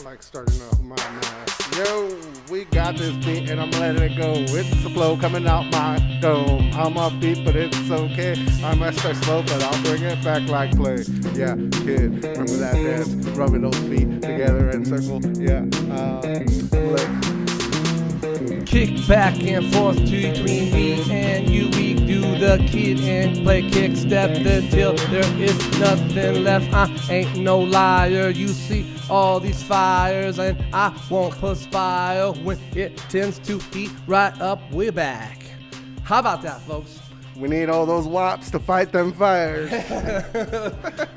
like starting off my mouth. Yo, we got this beat and I'm letting it go. It's the flow coming out my dome. I'm upbeat, but it's okay. I might start slow, but I'll bring it back like play. Yeah, kid, remember that dance? Rubbing those feet together in circle. Yeah, Kick back and forth between me and you. We do the kid and play kick step until there is nothing left. I ain't no liar. You see all these fires and I won't perspire when it tends to heat right up. We're back. How about that, folks? we need all those WAPs to fight them fires.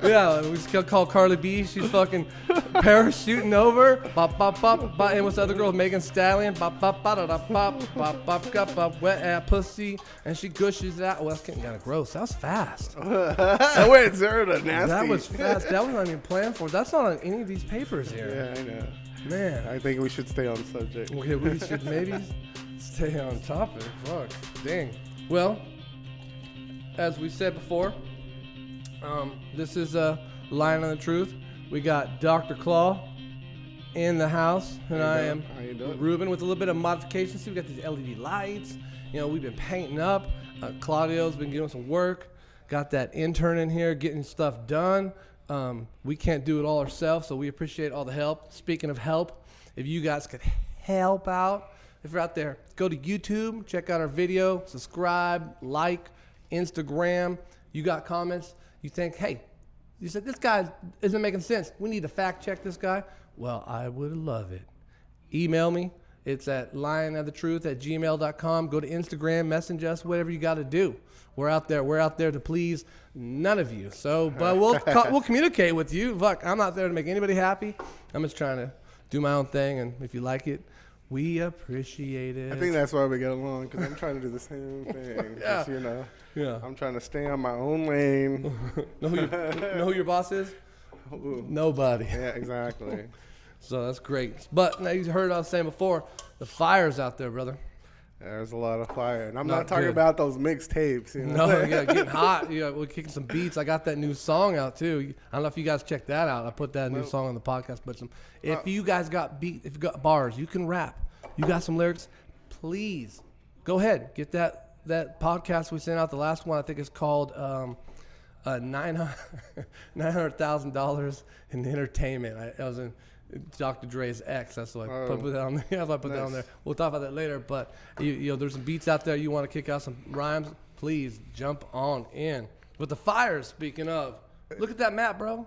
Yeah, we just call Carly B. She's fucking parachuting over. Bop, bop, bop, bop. And what's the other girl? Megan Stallion. Bop, bop, bop, da, da, bop, bop, bop, bop, bop. Wet ass pussy. And she gushes it out. Well, that's getting kind of gross. That was fast. That went zero to nasty. That was fast. That was not even planned for. That's not on any of these papers here. Yeah, I know. Man. I think we should stay on subject. Okay, we should maybe stay on topic. Fuck. Dang. Well, as we said before, this is a Line on the Truth. We got Dr. Claw in the house, and I am Reuben with a little bit of modification. See, we got these LED lights. You know, we've been painting up. Claudio's been doing some work. Got that intern in here getting stuff done. We can't do it all ourselves, so we appreciate all the help. Speaking of help, if you guys could help out, if you're out there, go to YouTube, check out our video, subscribe, like, Instagram. You got comments, you think, hey, you said this guy isn't making sense. We need to fact check this guy. Well, I would love it. Email me. It's at lionofthetruth@gmail.com. Go to Instagram, message us, whatever you got to do. We're out there. We're out there to please none of you. So, but we'll communicate with you. Fuck, I'm not there to make anybody happy. I'm just trying to do my own thing, and if you like it, we appreciate it. I think that's why we get along, because I'm trying to do the same thing. Yeah. Just, you know, Yeah. I'm trying to stay on my own lane. know who your boss is? Ooh. Nobody. Yeah, exactly. So that's great. But now you heard what I was saying before. The fire's out there, brother. There's a lot of fire, and I'm Not not talking good. about those mixtapes. You know? No, yeah, getting hot. Yeah, we're kicking some beats. I got that new song out too. I don't know if you guys checked that out. I put that new song on the podcast. But if you guys got beat, if you got bars, you can rap. You got some lyrics. Please go ahead, get that podcast we sent out. The last one I think is called $900,000 in entertainment. I was in Dr. Dre's ex. That's what I put that on there. Yeah, I put that on there. We'll talk about that later. But you know, there's some beats out there. You want to kick out some rhymes? Please jump on in. With the fire, speaking of, look at that map, bro.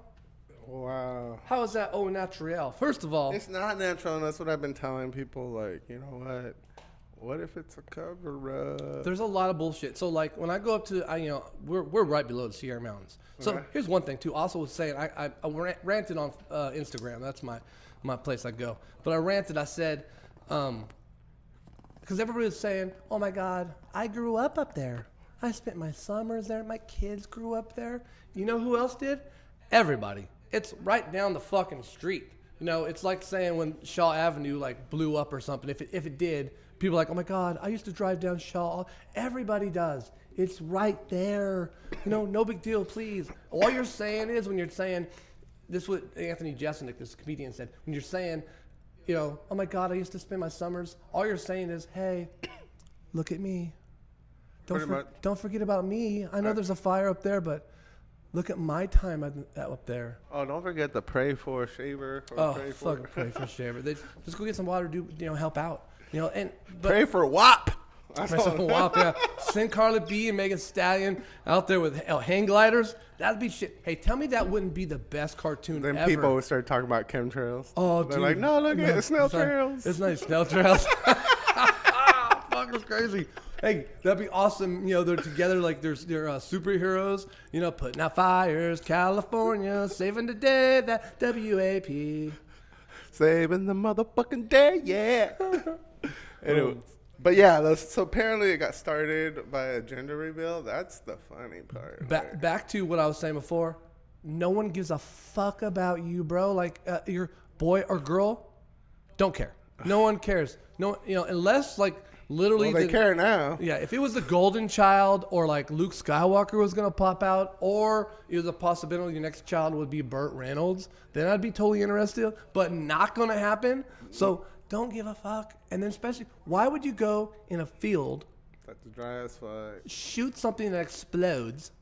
Wow. How is that au naturel? First of all, It's not natural, and that's what I've been telling people. Like, you know what? What if it's a cover-up? there's a lot of bullshit. So like when I go up to, we're right below the Sierra Mountains. So Okay. here's one thing too. Also was saying I ranted on Instagram. That's my place I go. But I ranted. I said, because everybody was saying, oh my God, I grew up there. I spent my summers there. My kids grew up there. You know who else did? Everybody. It's right down the fucking street. You know, it's like saying when Shaw Avenue like blew up or something. If it did, people are like, oh my God, I used to drive down Shaw. Everybody does. It's right there. You know, no big deal, please. All you're saying is when you're saying, this is what Anthony Jeselnik, this comedian, said, when you're saying, you know, oh my God, I used to spend my summers. All you're saying is, hey, look at me. Don't forget about me. I know there's a fire up there, but look at my time up there. Oh, don't forget to pray for Shaver. Pray for Shaver. Just go get some water. Help out. You know, Pray for WAP. Pray for WAP. Yeah. Send Carly B and Megan Stallion out there with hang gliders. That'd be shit. Hey, tell me that wouldn't be the best cartoon Then ever. people would start talking about chemtrails. Oh, They're dude. like, no, look at it, snail trails. It's nice snail trails. Fuck, it's crazy. Hey, that'd be awesome. You know, they're together like they're superheroes. You know, putting out fires, California, saving the day. That WAP. Saving the motherfucking day, yeah. Anyways, but yeah, so apparently it got started by a gender reveal. That's the funny part. Back to what I was saying before. No one gives a fuck about you, bro. Like your boy or girl, don't care. No one cares. No, you know, unless like Literally, Well, they care now. Yeah, if it was the Golden Child or like Luke Skywalker was gonna pop out, or it was a possibility your next child would be Burt Reynolds, then I'd be totally interested. But not gonna happen. So don't give a fuck. And then especially, why would you go in a field, That's dry as fuck. shoot something that explodes,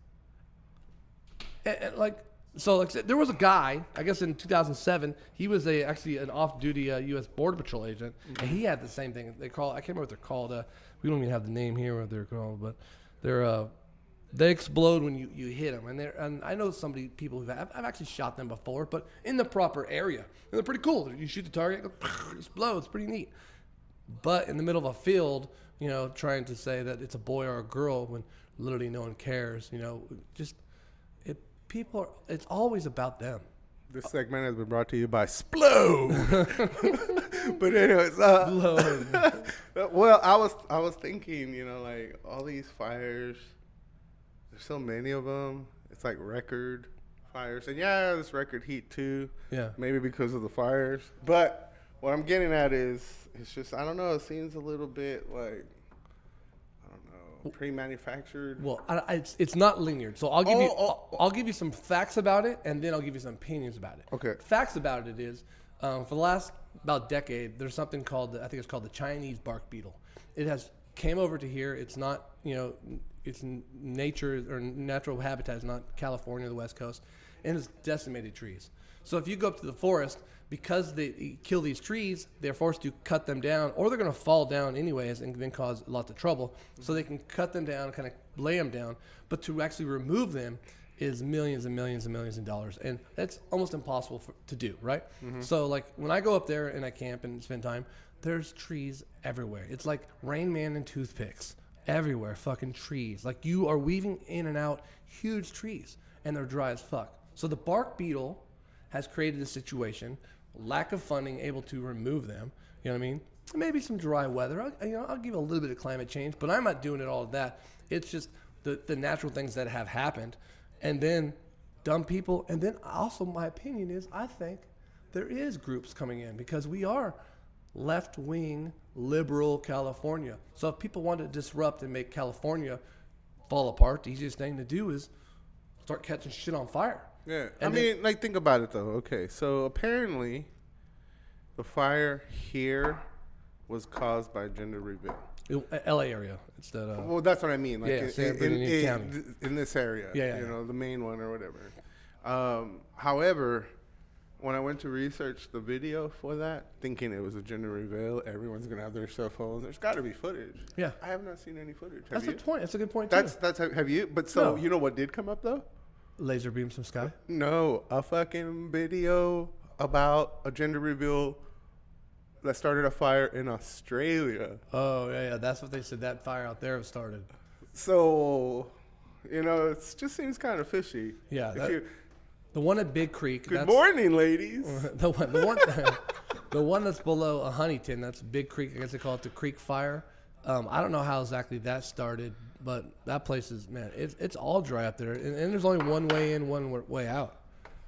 and like. So, like I said, there was a guy, I guess in 2007, he was actually an off-duty U.S. Border Patrol agent, and he had the same thing. They call, I can't remember what they're called. We don't even have the name here, what they're called, but they explode when you hit them. And I know people I've actually shot them before, but in the proper area. And they're pretty cool. You shoot the target, it explodes, pretty neat. But in the middle of a field, trying to say that it's a boy or a girl when literally no one cares, it's always about them. This segment has been brought to you by Splode. But anyways, well, I was thinking, like all these fires, there's so many of them. It's like record fires, and yeah, there's record heat too. Yeah. Maybe because of the fires. But what I'm getting at is, it's just, I don't know. It seems a little bit like, pre-manufactured. Well, it's not linear. So I'll give you some facts about it, and then I'll give you some opinions about it. Okay. Facts about it is, for the last about decade, there's something called I think it's called the Chinese bark beetle. It came over to here. It's not it's nature or natural habitat. It's not California, the West Coast, and it's decimated trees. So if you go up to the forest, because they kill these trees, they're forced to cut them down, or they're going to fall down anyways and then cause lots of trouble. So they can cut them down, kind of lay them down. But to actually remove them is millions and millions and millions of dollars. And that's almost impossible to do, right? Mm-hmm. So like when I go up there and I camp and spend time, there's trees everywhere. It's like Rain Man and toothpicks everywhere, fucking trees. Like you are weaving in and out huge trees, and they're dry as fuck. So the bark beetle has created a situation, lack of funding, able to remove them. You know what I mean? Maybe some dry weather. I'll give a little bit of climate change, but I'm not doing it all of that. It's just the natural things that have happened, and then dumb people. And then also, my opinion is, I think there is groups coming in because we are left-wing, liberal California. So if people want to disrupt and make California fall apart, the easiest thing to do is start catching shit on fire. Yeah, I mean, like, think about it, though. Okay, so apparently the fire here was caused by gender reveal. LA area. It's that. Well, that's what I mean. Like in this area. Yeah. The main one or whatever. However, when I went to research the video for that, thinking it was a gender reveal, everyone's going to have their cell phones. There's got to be footage. Yeah. I have not seen any footage. That's a point. That's a good point, too. That's Have you? But so, No. You know what did come up, though? Laser beams from sky? No, a fucking video about a gender reveal that started a fire in Australia. Oh, yeah. That's what they said. That fire out there started. So, it just seems kind of fishy. Yeah. The one at Big Creek. Good morning, ladies. The one that's below Huntington, that's Big Creek. I guess they call it the Creek Fire. I don't know how exactly that started, but that place is, man, it's all dry up there. And there's only one way in, one way out.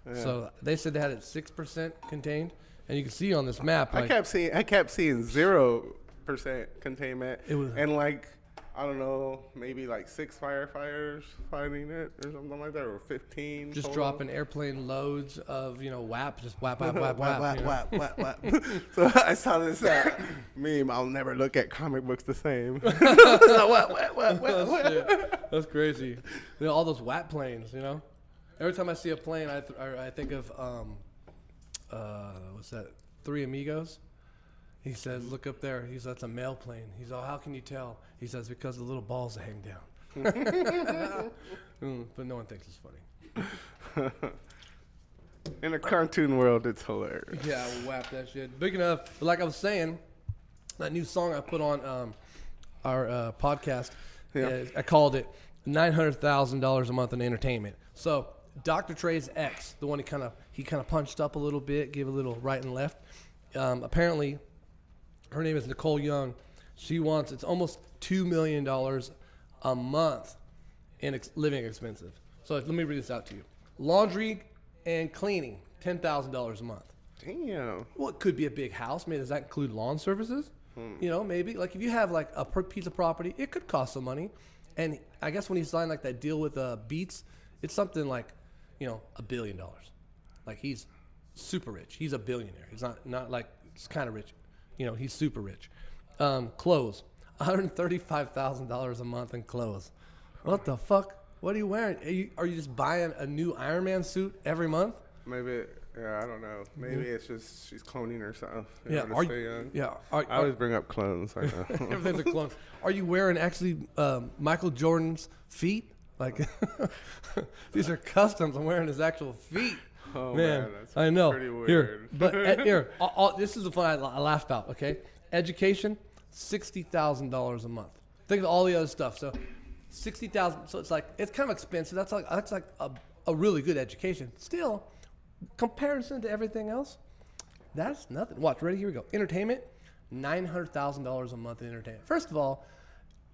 Yeah. So they said they had it 6% contained. And you can see on this map. I kept seeing 0% containment. And like, I don't know, maybe like 6 firefighters fighting it or something like that, or 15. Just total. dropping airplane loads of, WAP, just whap. Whap. So I saw this meme. I'll never look at comic books the same. That's crazy. All those WAP planes, Every time I see a plane, I think of, what's that? Three Amigos. He says, look up there. He says, that's a male plane. He's all, how can you tell? He says, because the little balls hang down. But no one thinks it's funny. In a cartoon world, it's hilarious. Yeah, whap that shit. Big enough. But like I was saying, that new song I put on our podcast, I called it $900,000 a month in entertainment. So Dr. Dre's ex, the one he kind of punched up a little bit, gave a little right and left. Apparently, her name is Nicole Young. She wants, it's almost $2 million a month in living expensive. So let me read this out to you. Laundry and cleaning, $10,000 a month. Damn. Well, it could be a big house. Maybe does that include lawn services? You know, maybe like if you have like a piece of property, it could cost some money. And I guess when he signed like that deal with Beats, it's something like, you know, $1 billion. Like he's super rich. He's a billionaire. He's not like he's kind of rich. You know, he's super rich. Clothes, $135,000 a month in clothes. What the fuck? What are you wearing? Are you just buying a new Iron Man suit every month? Maybe. Yeah, I don't know. Maybe it's just she's cloning herself. Yeah, To stay young. Yeah. I always bring up clones. I know. Everything's a clone. Are you wearing actually Michael Jordan's feet? Like these are customs. I'm wearing his actual feet. Oh man, that's I know. pretty weird. Here, this is the fun I laugh about. Okay, education, $60,000 a month. Think of all the other stuff. So, $60,000. So it's kind of expensive. That's like a really good education. Still, comparison to everything else, that's nothing. Watch, ready? Here we go. Entertainment, $900,000 a month in entertainment. First of all,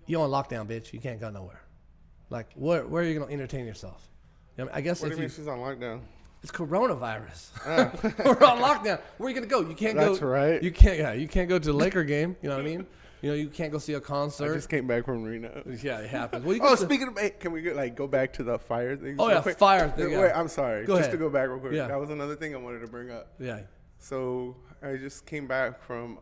you're on lockdown, bitch. You can't go nowhere. Like, where are you gonna entertain yourself? You know, I guess What if do you mean she's on lockdown? it's coronavirus. We're on lockdown. Where are you gonna go? You can't go. That's right. You can't. Yeah, you can't go to the Laker game. You know what I mean? You know, you can't go see a concert. I just came back from Reno. Yeah, it happens. Well, Speaking of, can we go back to the fire thing? Oh yeah, quick? fire thing. Wait, I'm sorry. Go just ahead. to go back real quick. Yeah. That was another thing I wanted to bring up. Yeah. So I just came back from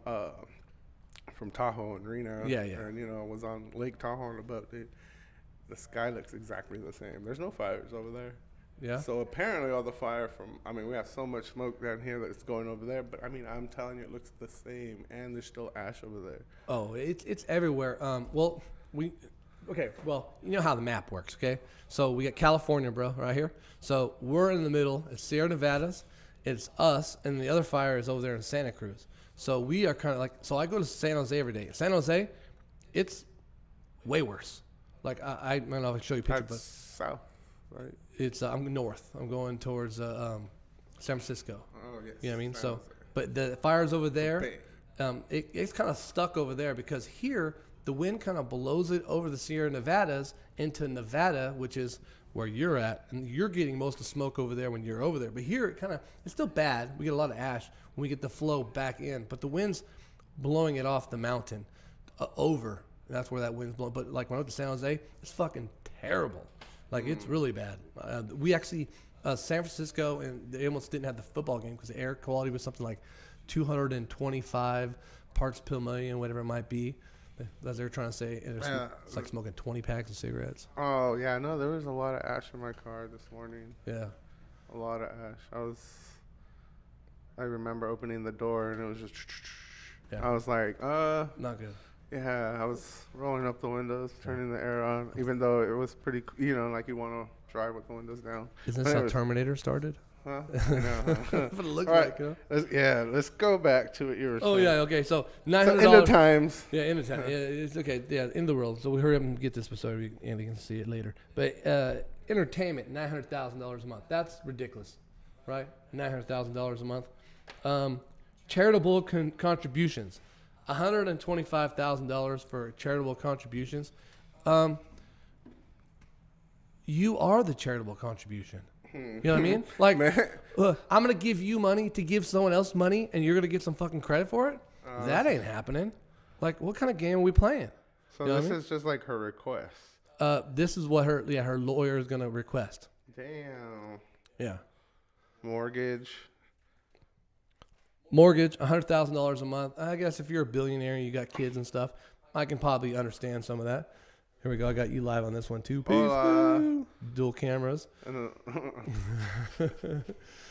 Tahoe and Reno. Yeah, yeah. And I was on Lake Tahoe on a boat. The sky looks exactly the same. There's no fires over there. Yeah. So apparently all the fire we have so much smoke down here that it's going over there, but I'm telling you, it looks the same, and there's still ash over there. Oh, it's everywhere. Well, you know how the map works, okay? So we got California, bro, right here. So we're in the middle. It's Sierra Nevadas. It's us, and the other fire is over there in Santa Cruz. So we are kind of like, so I go to San Jose every day. San Jose, it's way worse. Like, I don't know if I can show you a picture, That's south, right? It's I'm north. I'm going towards San Francisco. Oh, yes. You know what I mean? San So, Jose. but the fire's over there. It's kind of stuck over there because here the wind kind of blows it over the Sierra Nevadas into Nevada, which is where you're at, and you're getting most of the smoke over there when you're over there. But here it's still bad. We get a lot of ash when we get the flow back in, but the wind's blowing it off the mountain over. That's where that wind's blowing. But like when I went to San Jose, it's fucking terrible. Like it's really bad. We actually San Francisco, and they almost didn't have the football game because the air quality was something like 225 parts per million, whatever it might be. As they were trying to say, it's like smoking 20 packs of cigarettes. Oh yeah, no, there was a lot of ash in my car this morning. Yeah, a lot of ash. I remember opening the door and it was just. Yeah. I was like, not good. Yeah, I was rolling up the windows, turning the air on, even though it was pretty, like you want to drive with the windows down. Isn't this how Terminator started? Huh? I know. That's what it looks All like. right. Huh? Let's go back to what you were saying. Oh yeah, okay. So $900. So end of times. Yeah, end of time. Yeah, it's okay. Yeah, in the world. So we hurry up and get this so Andy can see it later. But entertainment, $900,000 a month. That's ridiculous, right? $900,000 a month. Charitable contributions, $125,000 for charitable contributions. You are the charitable contribution. You know what I mean? Like, I'm going to give you money to give someone else money, and you're going to get some fucking credit for it? That ain't happening. Like, what kind of game are we playing? So this is just like her request. This is what her lawyer is going to request. Damn. Yeah. Mortgage, $100,000 a month. I guess if you're a billionaire and you got kids and stuff, I can probably understand some of that. Here we go. I got you live on this one too. Peace. Dual cameras.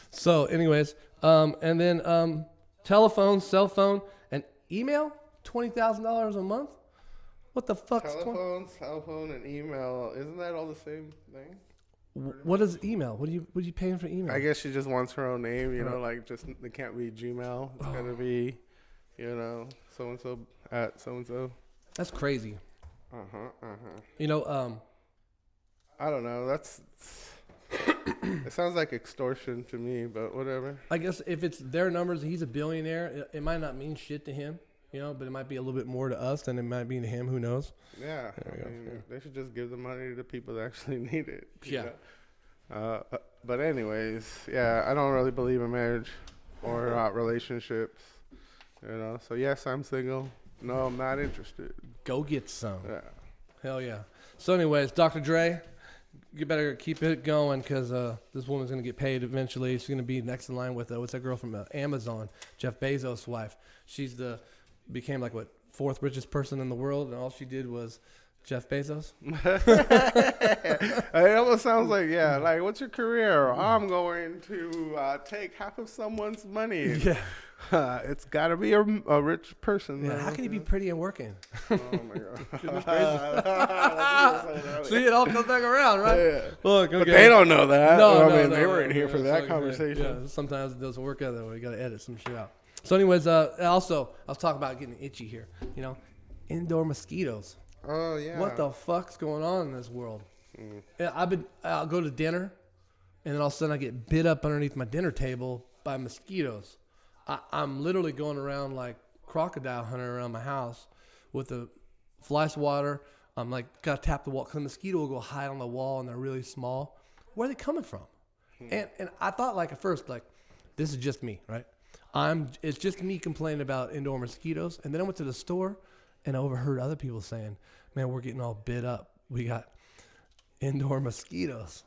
So, anyways, and then telephone, cell phone, and email. $20,000 a month. What the fuck? Telephone, cell phone, and email. Isn't that all the same thing? What is email? What are you paying for email? I guess she just wants her own name. Like just it can't be Gmail. It's gotta be, so and so at so and so. That's crazy. I don't know. It sounds like extortion to me, but whatever. I guess if it's their numbers, he's a billionaire. It might not mean shit to him, but it might be a little bit more to us than it might be to him. Who knows? Yeah. They should just give the money to people that actually need it. Yeah. But anyways, yeah, I don't really believe in marriage or relationships. So yes, I'm single. No, I'm not interested. Go get some. Yeah. Hell yeah. So anyways, Dr. Dre, you better keep it going because this woman's going to get paid eventually. She's going to be next in line with, what's that girl from Amazon, Jeff Bezos' wife. She's became like, what, 4th richest person in the world, and all she did was Jeff Bezos. It almost sounds like, yeah, like, what's your career? I'm going to take half of someone's money. Yeah. It's got to be a rich person. Yeah, how can you be pretty and working? Oh, my God. See, it all comes back around, right? Yeah. Look, okay. But they don't know that. No, they weren't here for that like, conversation. Yeah, sometimes it doesn't work out that way. You got to edit some shit out. So anyways, also, I was talking about getting itchy here. You know, indoor mosquitoes. Oh, yeah. What the fuck's going on in this world? Yeah, I'll go to dinner, and then all of a sudden I get bit up underneath my dinner table by mosquitoes. I'm literally going around like crocodile hunting around my house with a fly swatter. I'm like, gotta tap the wall because the mosquito will go hide on the wall and they're really small. Where are they coming from? And I thought like at first, like, this is just me, right? It's just me complaining about indoor mosquitoes. And then I went to the store and I overheard other people saying, man, we're getting all bit up. We got indoor mosquitoes.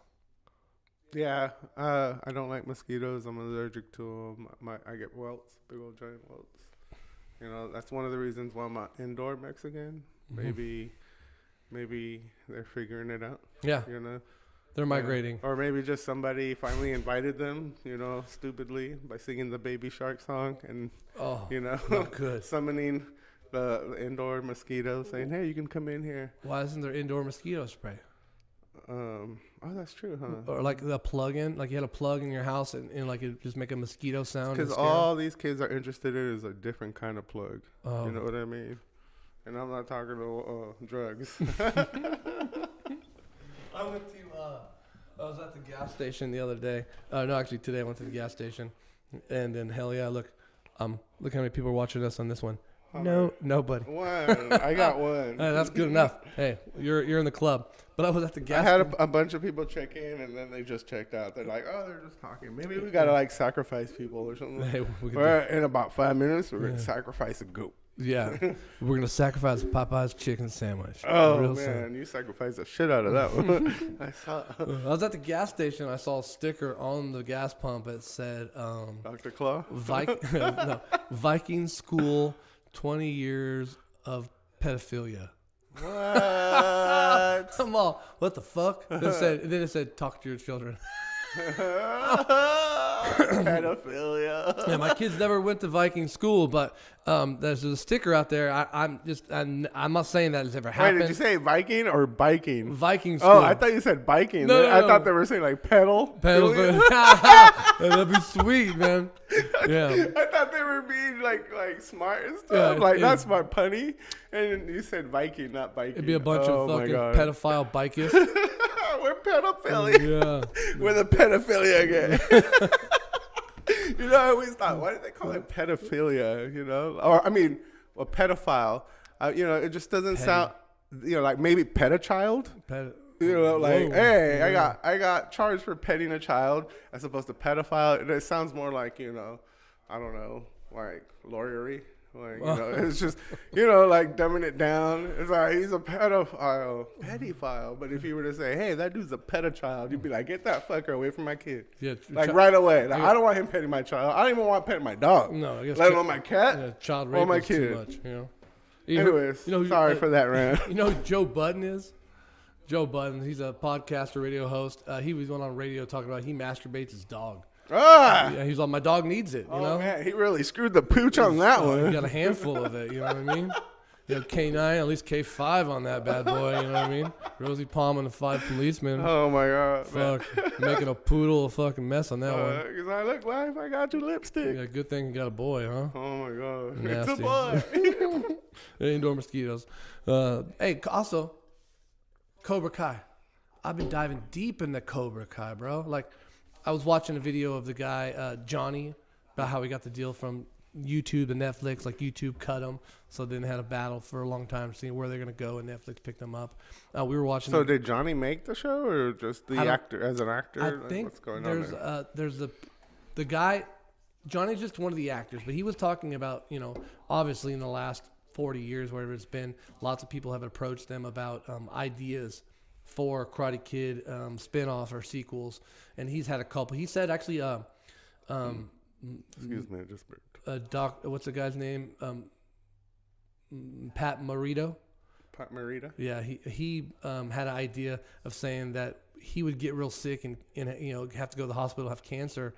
Yeah, I don't like mosquitoes. I'm allergic to them. I get welts, big old giant welts. You know, that's one of the reasons why I'm an indoor Mexican. Mm-hmm. Maybe they're figuring it out. Yeah, you know, they're migrating. Or maybe just somebody finally invited them, you know, stupidly by singing the Baby Shark song and, you know, summoning the indoor mosquito, saying, hey, you can come in here. Why isn't there indoor mosquito spray? Oh, that's true, huh? Or like the plug-in, like you had a plug in your house and like it just make a mosquito sound. Because all these kids are interested in is a different kind of plug. Oh. You know what I mean? And I'm not talking to drugs. I was at the gas station the other day. No, actually today I went to the gas station, and then hell yeah, look how many people are watching us on this one. No, nobody. One. I got one. Hey, that's good enough. Hey, you're in the club. But I was at the gas. I had a bunch of people check in, and then they just checked out. They're like, "Oh, they're just talking. Maybe we gotta like sacrifice people or something." Hey, in about 5 minutes, we're gonna sacrifice a goat. Yeah, we're gonna sacrifice Popeye's chicken sandwich. Oh man, you sacrificed the shit out of that one. I was at the gas station. I saw a sticker on the gas pump that said, "Dr. Claw, Viking School, 20 years of pedophilia." What? Come on, what the fuck? Then it said, talk to your children. Pedophilia. Yeah, my kids never went to Viking school, but there's a sticker out there. I'm not saying that it's ever happened. Wait, did you say Viking or biking? Viking school. Oh, I thought you said biking. No. I thought they were saying like pedal. That'd be sweet, man. Yeah. I thought they were being like smart and stuff. Yeah, not smart, punny. And you said Viking, not biking. It'd be a bunch of fucking pedophile bikists. We're pedophilia. Yeah. We're the pedophilia again. You know, I always thought, why did they call it pedophilia? You know, or I mean, a pedophile. You know, it just doesn't sound. You know, like maybe pet a child. You know, like, hey, I got charged for petting a child as opposed to pedophile. It sounds more like, you know, I don't know, like lawyery. Like, you know, it's just, you know, like dumbing it down. It's like, he's a pedophile. But if you were to say, hey, that dude's a pedochild, you'd be like, get that fucker away from my kid. Yeah, like right away. Like, I don't want him petting my child. I don't even want petting my dog. No, I guess let alone my cat. Yeah, child rape my is kid. too much, you know. Anyways, sorry for that rant. You know who Joe Budden is? Joe Budden, he's a podcaster, radio host. He was on radio talking about he masturbates his dog. Yeah, he's like, my dog needs it. You know, man, he really screwed the pooch on that one. He got a handful of it. You know what I mean? You have K9, at least K5 on that bad boy. You know what I mean? Rosie Palm and the 5 policemen. Oh my god! Fuck, making a poodle a fucking mess on that one. Because I look, wife, I got you lipstick. Yeah, good thing you got a boy, huh? Oh my god, nasty. It's a boy. Indoor mosquitoes. Hey, also, Cobra Kai. I've been diving deep into Cobra Kai, bro. Like, I was watching a video of the guy, Johnny, about how he got the deal from YouTube and Netflix. Like, YouTube cut him, so then they had a battle for a long time, seeing where they're going to go, and Netflix picked them up. We were watching. So did Johnny make the show, or just the actor, as an actor? I think what's going on there? There's the guy, Johnny's just one of the actors, but he was talking about, you know, obviously in the last 40 years, whatever it's been, lots of people have approached them about ideas for Karate Kid spin-offs or sequels, and he's had a couple. He said actually, excuse me, I just burped. what's the guy's name? Pat Morita. Pat Morita? Yeah, he had an idea of saying that he would get real sick and have to go to the hospital, have cancer,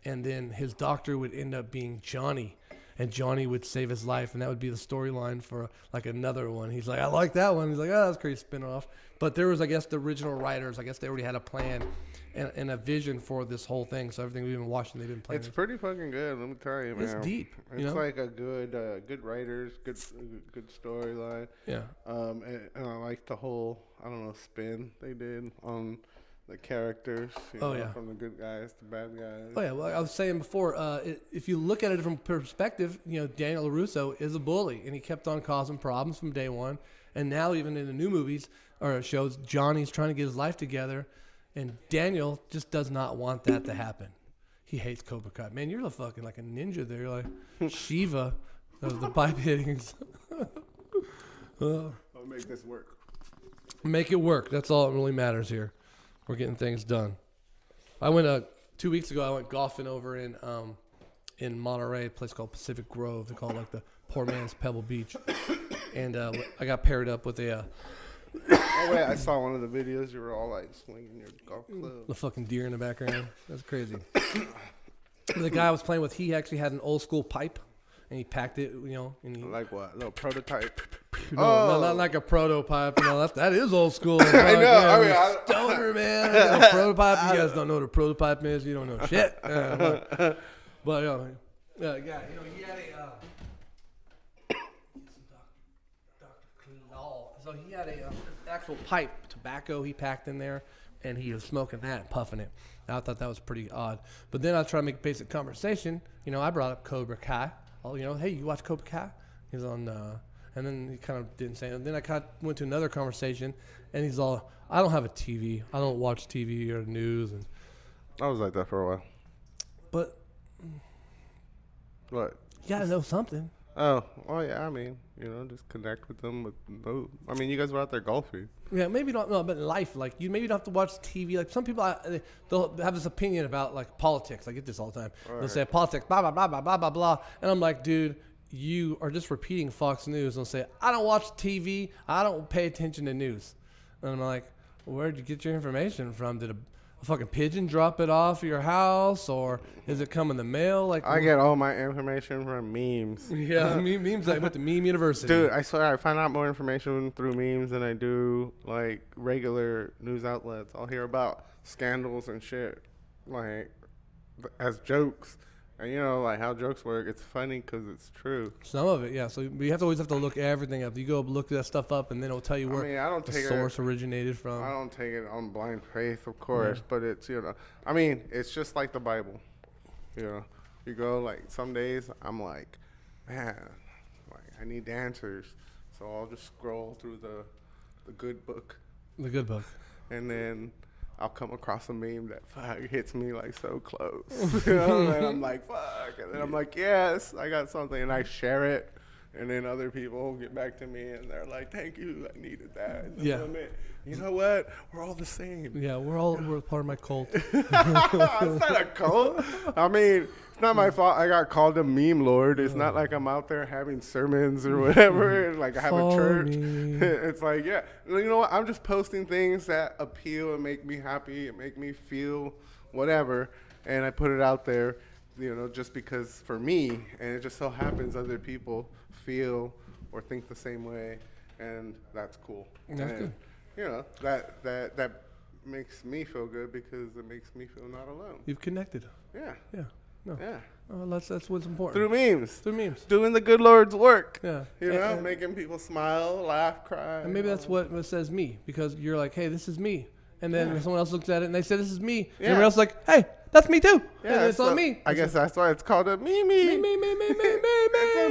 and then his doctor would end up being Johnny, and Johnny would save his life, and that would be the storyline for like another one. He's like, I like that one. He's like, oh, that's a great spin-off. But there was, I guess, the original writers, I guess they already had a plan and a vision for this whole thing. So everything we've been watching, they've been playing. It's pretty fucking good, let me tell you, man. It's deep. It's like a good writers, good storyline. Yeah. And I like the whole, I don't know, spin they did on the characters. From the good guys to bad guys. Oh yeah. Well, I was saying before, if you look at it from perspective, Daniel LaRusso is a bully, and he kept on causing problems from day one. And now even in the new movies or shows, Johnny's trying to get his life together, and Daniel just does not want that to happen. He hates Cobra Kai. Man, you're fucking like a ninja there. You're like Shiva of the pipe hittings. I'll make this work. Make it work. That's all that really matters here. We're getting things done. I went 2 weeks ago. I went golfing over in Monterey, a place called Pacific Grove. They call it like the poor man's Pebble Beach. And I got paired up with a. Oh wait, I saw one of the videos. You were all like swinging your golf club. The fucking deer in the background. That's crazy. The guy I was playing with, he actually had an old school pipe, and he packed it. And he, like what? A little prototype. No, not like a prototype. That is old school. I know. Man, stoner, man. A prototype. You guys don't know what a prototype is. You don't know shit. But yeah, he had a. So he had a actual pipe, tobacco he packed in there, and he was smoking that and puffing it. I thought that was pretty odd. But then I was trying to make basic conversation. I brought up Cobra Kai. Hey, you watch Cobra Kai? He's on, and then he kind of didn't say it. And then I kind of went to another conversation, and he's all, I don't have a TV. I don't watch TV or news. And I was like that for a while. But what? You got to know something. Oh, well, yeah, I mean, just connect with them. I mean, you guys were out there golfing. Yeah, maybe not, no, but in life, like, you maybe don't have to watch TV. Like, some people, they'll have this opinion about, like, politics. I get this all the time. All They'll say, politics, blah, blah, blah, blah, blah, blah, blah. And I'm like, dude, you are just repeating Fox News. They'll say, I don't watch TV. I don't pay attention to news. And I'm like, where'd you get your information from? Did a fucking pigeon drop it off at your house, or is it come in the mail? Like, I get all my information from memes. Yeah, memes. I went to Meme University. Dude, I swear I find out more information through memes than I do like regular news outlets. I'll hear about scandals and shit like as jokes. And like how jokes work, it's funny because it's true. Some of it, yeah. So we always have to look everything up. You go look that stuff up, and then it'll tell you where the source originated from. I don't take it on blind faith, of course, but it's I mean, it's just like the Bible. You go like some days I'm like, man, like I need answers, so I'll just scroll through the good book. The good book, and then I'll come across a meme that hits me like so close. And I'm like, fuck. And then I'm like, yes, I got something. And I share it. And then other people get back to me and they're like, thank you, I needed that. Yeah. You know what? We're all the same. Yeah, we're part of my cult. It's not a cult. I mean, it's not my fault I got called a meme lord. It's not like I'm out there having sermons or whatever. Like I have a church. It's like, yeah. You know what? I'm just posting things that appeal and make me happy and make me feel whatever. And I put it out there, just because for me. And it just so happens other people feel or think the same way. And that's cool. That's good. That makes me feel good because it makes me feel not alone. You've connected. Yeah. Yeah. No. Yeah. Oh, that's what's important. Through memes. Through memes. Doing the good Lord's work. Yeah. Making people smile, laugh, cry. And maybe that's what says me, because you're like, hey, this is me. And then someone else looks at it and they say, this is me. Yeah. And everyone else is like, hey, that's me too. Yeah, and it's on me. I guess that's why it's called a meme. Me. It's a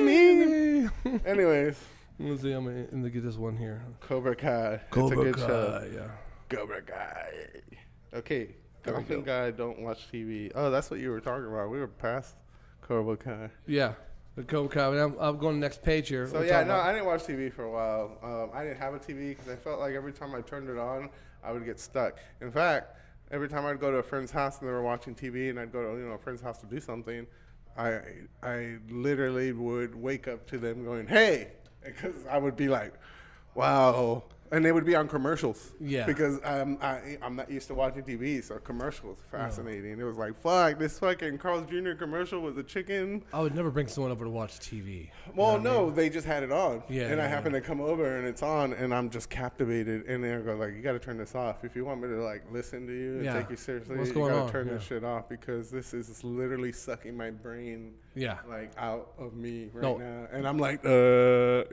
meme. Anyways. Let's see, I'm going to get this one here. Cobra Kai. Cobra it's a good show. Yeah. Cobra Kai. Okay. Golfing guy don't watch TV. Oh, that's what you were talking about. We were past Cobra Kai. Yeah. The Cobra Kai. I'm going to the next page here. So yeah, no, I didn't watch TV for a while. I didn't have a TV because I felt like every time I turned it on, I would get stuck. In fact, every time I'd go to a friend's house and they were watching TV, and I'd go to a friend's house to do something, I literally would wake up to them going, "Hey," because I would be like, "Wow." And they would be on commercials. Yeah. Because I'm not used to watching TV, so commercials fascinating. No. It was like, fuck, this fucking Carl's Jr. commercial with the chicken. I would never bring someone over to watch TV. Well, no, they just had it on. Yeah. And I happen to come over and it's on and I'm just captivated. And they go like, you got to turn this off. If you want me to like listen to you and take you seriously, you got to turn this shit off because this is literally sucking my brain like out of me right now. And I'm like, So.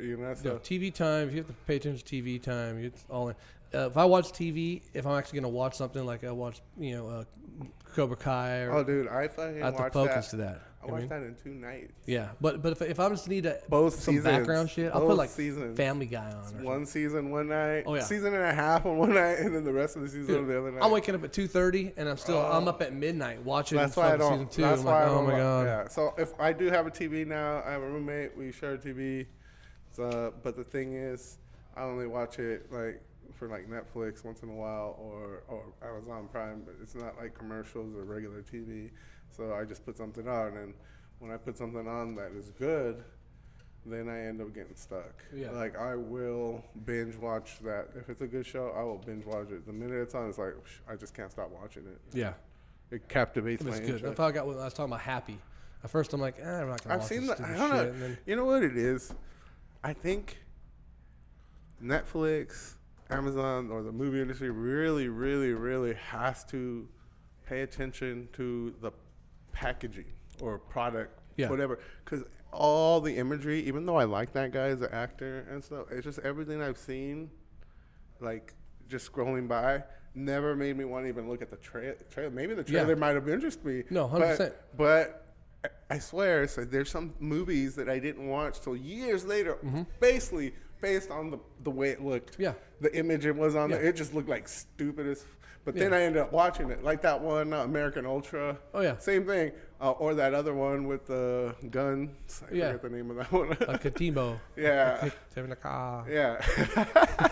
TV time, if you have to pay attention to TV time, it's all in. If I watch TV, if I'm actually going to watch something like I watch, Cobra Kai, or dude, I fucking have to focus to that. I watched that in 2 nights. Yeah, but if I just need some seasons, background shit, I'll put like Family Guy on. One season, one night. Oh yeah, season and a half on one night, and then the rest of the season on the other night. I'm waking up at 2:30, and I'm up at midnight watching. That's why I don't. Season 2. That's why oh my god. Yeah. So if I do have a TV now, I have a roommate. We share a TV. So, but the thing is, I only watch it like for like Netflix once in a while or Amazon Prime, but it's not like commercials or regular TV. So I just put something on, and when I put something on that is good, then I end up getting stuck. Yeah. Like I will binge watch that. If it's a good show, I will binge watch it. The minute it's on, it's like I just can't stop watching it. Yeah. It captivates my interest. That's how I got when I was talking about Happy. At first, I'm like, I'm not gonna watch this stupid I don't know. shit. And then, you know what it is? I think Netflix, Amazon, or the movie industry really, really, really has to pay attention to the packaging or product, whatever. Because all the imagery, even though I like that guy as an actor and stuff, it's just everything I've seen, like just scrolling by, never made me want to even look at the trailer. Maybe the trailer might have interested me. No, 100%. But I swear, so there's some movies that I didn't watch till years later, basically based on the way it looked. Yeah. The image it was on, it just looked like stupid as. But then I ended up watching it, like that one, American Ultra. Oh yeah. Same thing, or that other one with the guns. I forget the name of that one. Katimo. Yeah. Yeah.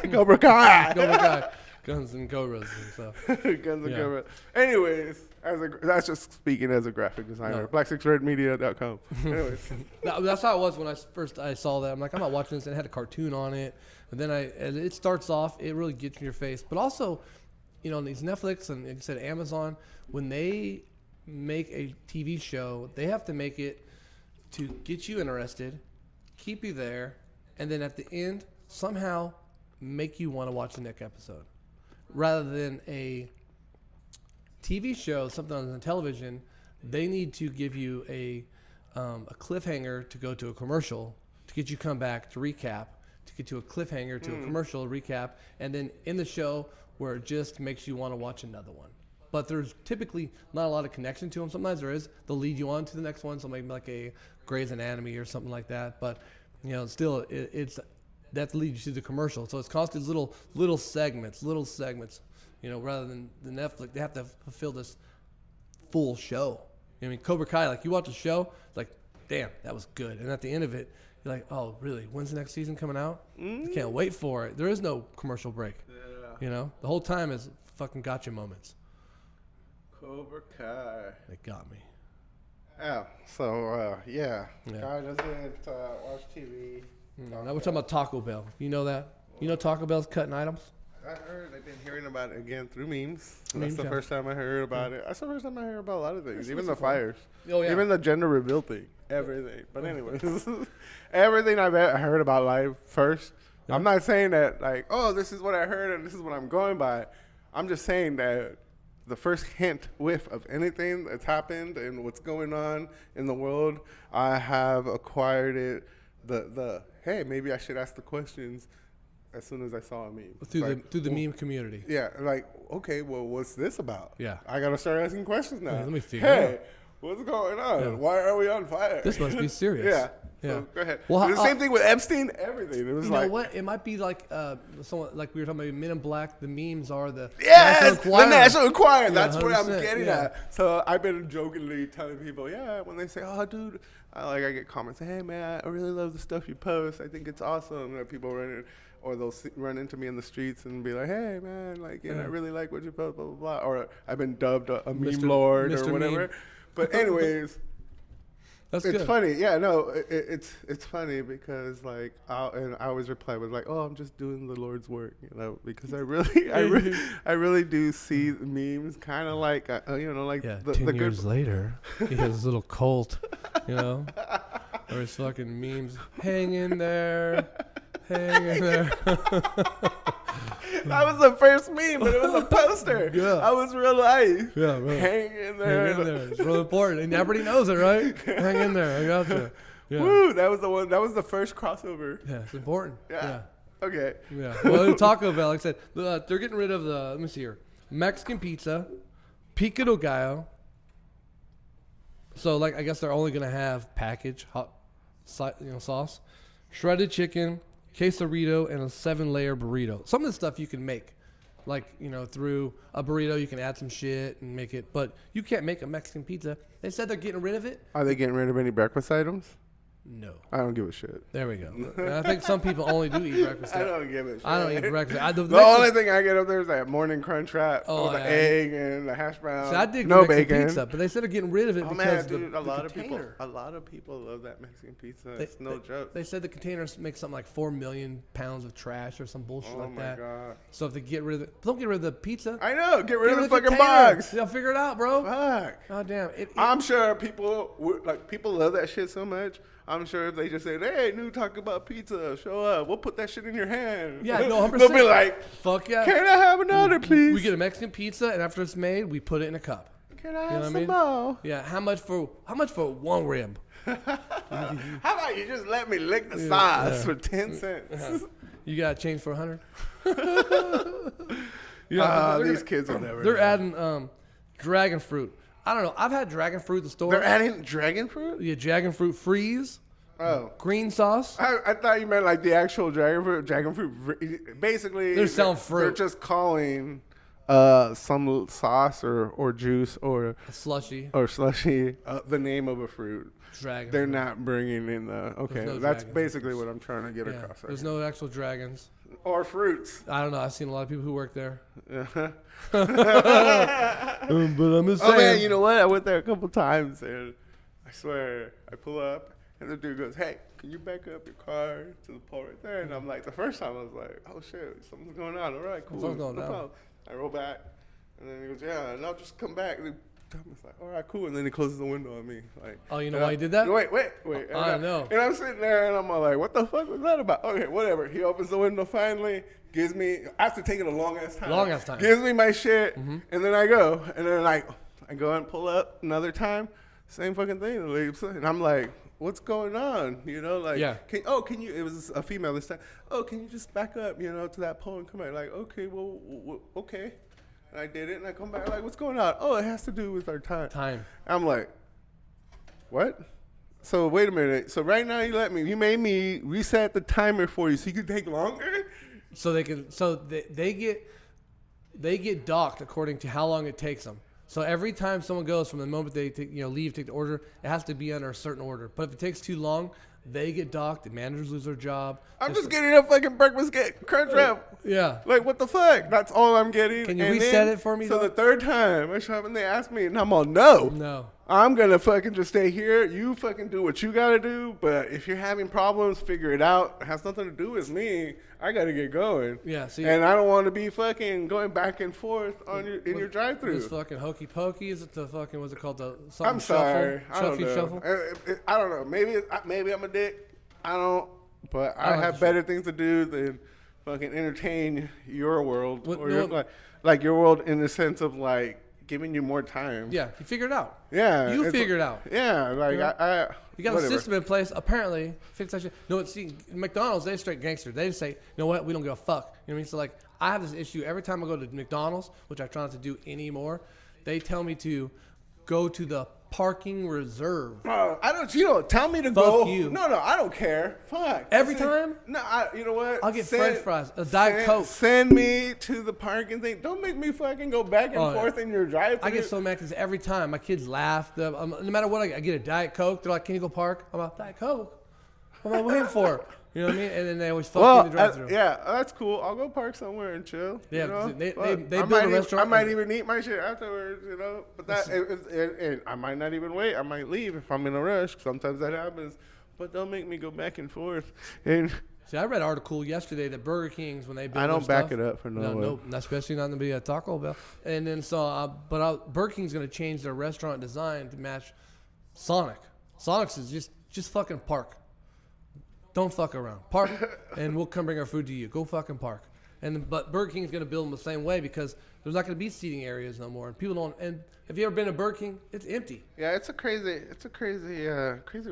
Cobra Kai. Cobra Kai. Guns and Cobras and stuff. Guns and Cobras. Anyways, that's just speaking as a graphic designer. Black6redmedia.com. Anyways. That's how it was when I saw that. I'm like, I'm not watching this. And it had a cartoon on it. And then it starts off, it really gets in your face. But also, these Netflix and like you said, Amazon, when they make a TV show, they have to make it to get you interested, keep you there, and then at the end, somehow make you want to watch the next episode. Rather than a TV show, something on the television, they need to give you a cliffhanger to go to a commercial to get you come back to recap, to get to a cliffhanger to a commercial recap, and then in the show where it just makes you want to watch another one. But there's typically not a lot of connection to them. Sometimes there is. They'll lead you on to the next one, so maybe like a Grey's Anatomy or something like that. But still, it's that leads you to the commercial. So it's constantly little segments, rather than the Netflix. They have to fulfill this full show. Cobra Kai, like you watch the show, it's like, damn, that was good. And at the end of it, you're like, oh, really? When's the next season coming out? I can't wait for it. There is no commercial break. Yeah. The whole time is fucking gotcha moments. Cobra Kai. They got me. Yeah. So, Guy doesn't watch TV. Now we're talking about Taco Bell. You know that? You know Taco Bell's cutting items? I heard. I've been hearing about it again through memes. That's the first time I heard about it. That's the first time I heard about a lot of things. Even the fires. Oh, yeah. Even the gender reveal thing. Everything. But anyways, everything I've heard about life first. Yeah. I'm not saying that like, oh, this is what I heard and this is what I'm going by. I'm just saying that the first whiff of anything that's happened and what's going on in the world, I have acquired it. Hey, maybe I should ask the questions as soon as I saw a meme. Through the meme community. Yeah, like, okay, well, what's this about? Yeah. I got to start asking questions now. Let me figure it out. What's going on? Yeah. Why are we on fire? This must be serious. Yeah. Yeah. So, go ahead. Well, the same thing with Epstein. Everything. It was You like, know what? It might be like someone like we were talking about Men in Black. The memes are the yes, National Enquirer. the National Enquirer. Yeah, That's where I'm 100%, getting yeah. at. So I've been jokingly telling people, yeah, when they say, "Oh, dude," I get comments, "Hey, man, I really love the stuff you post. I think it's awesome." And people run in, or they'll run into me in the streets and be like, "Hey, man, like, I really like what you post, blah blah blah." Or I've been dubbed a meme lord or whatever. Meme. But anyways. That's It's good. funny, yeah. No, it's funny because like I always reply with like, "Oh, I'm just doing the Lord's work," because I really do see memes kind of like like 10 the years good. later, he has his little cult, or his fucking memes. Hang in there, hang in there. That was the first meme, but it was a poster. Yeah. I was real life. Yeah, right. Hang in there. Hang in there. It's really important, and everybody knows it, right? Hang in there. I got you. Yeah. Woo! That was the one. That was the first crossover. Yeah, it's important. Yeah. Okay. Yeah. Well, Taco Bell, like I said, they're getting rid of the. Let me see here. Mexican pizza, pico de gallo. So, like, I guess they're only gonna have packaged hot, sauce, shredded chicken, quesarito, and a 7-layer burrito. Some of the stuff you can make, like through a burrito, you can add some shit and make it. But you can't make a Mexican pizza. They said they're getting rid of it. Are they getting rid of any breakfast items? No. I don't give a shit. There we go. And I think some people only do eat breakfast. I don't give a shit. I don't eat breakfast. The only thing I get up there is that morning crunch wrap with the egg and the hash brown. See, I dig no Mexican bacon. pizza, but they said they're getting rid of it because dude, the a lot container. of people love that Mexican pizza. It's no joke. They said the containers make something like 4 million pounds of trash or some bullshit like that. Oh my god! So if they get rid of it, don't get rid of the pizza. I know. Get rid of the fucking container. box. They'll figure it out, bro. Fuck. God damn. I'm sure people love that shit so much. I'm sure if they just said, "Hey, new Taco Bell pizza, show up. We'll put that shit in your hand." Yeah, no, 100%. They'll be like, "Fuck yeah! Can I have another, please?" We get a Mexican pizza, and after it's made, we put it in a cup. Can I have what some more? Yeah, how much for one rib? How about you just let me lick the sauce for 10 cents? You got change for 100? These kids will never. They're know. adding dragon fruit. I don't know. I've had dragon fruit at the store. They're adding dragon fruit? Yeah, dragon fruit freeze. Oh. Green sauce. I thought you meant like the actual dragon fruit. Dragon fruit. Basically, They're selling fruit. They're just calling some sauce or juice or A slushy. the name of a fruit. Dragon They're fruit. not bringing in the. Okay, no that's dragon basically what I'm trying to get Yeah, across. there's no actual dragons. Or fruits. I don't know. I've seen a lot of people who work there. But I'm just saying. Oh man, you know what? I went there a couple times and I swear I pull up and the dude goes, "Hey, can you back up your car to the pole right there?" And I'm like, the first time I was like, "Oh shit, something's going on." All right, cool. Something's going no down. problem. I roll back and then he goes, "Yeah, and I'll just come back." And it's like, all right, cool. And then he closes the window on me. Like, Oh, you know why he did that? Wait. I know. And I'm sitting there and I'm all like, what the fuck was that about? Okay, whatever. He opens the window finally, gives me, after taking a long ass time. Gives me my shit, and then I go. And then I go and pull up another time, same fucking thing. And I'm like, what's going on? Yeah. Can you, it was a female this time. Oh, can you just back up, to that pole and come back? Like, okay, well, okay. And I did it, and I come back like, what's going on? Oh, it has to do with our time. I'm like, what? So wait a minute. So right now you made me reset the timer for you so you could take longer? So they get docked according to how long it takes them. So every time someone goes from the moment they leave, take the order, it has to be under a certain order. But if it takes too long, they get docked. The managers lose their job. I'm just getting a fucking breakfast crunch wrap. Yeah. Like, what the fuck? That's all I'm getting. Can you reset it for me? So though? the third time I show up and they ask me, and I'm all, no. I'm going to fucking just stay here. You fucking do what you got to do. But if you're having problems, figure it out. It has nothing to do with me. I got to get going. Yeah, see. And I don't want to be fucking going back and forth in your drive-thru. This fucking hokey pokey? Is it the fucking, what's it called? The something I'm sorry. Shuffle? I don't know. Shuffle? I don't know. Maybe I'm a dick. I don't. But I don't have know. better things to do than fucking entertain your world. What- Or no, like your world in the sense of like giving you more time. Yeah, you figure it out. Yeah. You figure it out. Yeah. Like Yeah. You got whatever. a system in place, apparently, fix that shit. No, see, McDonald's, they're straight gangster. They just say, you know what, we don't give a fuck. You know what I mean? So, like, I have this issue every time I go to McDonald's, which I try not to do anymore. They tell me to go to the parking reserve. I don't. You know, tell me to Fuck go. you. No, I don't care. Fuck. Every time? No, you know what? I'll get French fries, a Diet Coke. Send me to the parking thing. Don't make me fucking go back and forth in your drive-thru. I get so mad because every time my kids laugh. No matter what, I get a Diet Coke. They're like, "Can you go park?" I'm like, "Diet Coke." What am I waiting for? You know what I mean? And then they always fuck in the drive-thru. Yeah, that's cool. I'll go park somewhere and chill. Yeah, you know? they I build a restaurant. I might even eat my shit afterwards, you know. But and I might not even wait. I might leave if I'm in a rush. Sometimes that happens. But don't make me go back and forth. And see, I read an article yesterday that Burger King's when they build I don't their back stuff, it up for no one. No, especially not to be a Taco Bell. And then Burger King's going to change their restaurant design to match Sonic. Sonic's is just fucking park. Don't fuck around. Park, and we'll come bring our food to you. Go fucking park. But Burger King's going to build them the same way because there's not going to be seating areas no more. And people don't. And have you ever been to Burger King? It's empty. Yeah, it's a crazy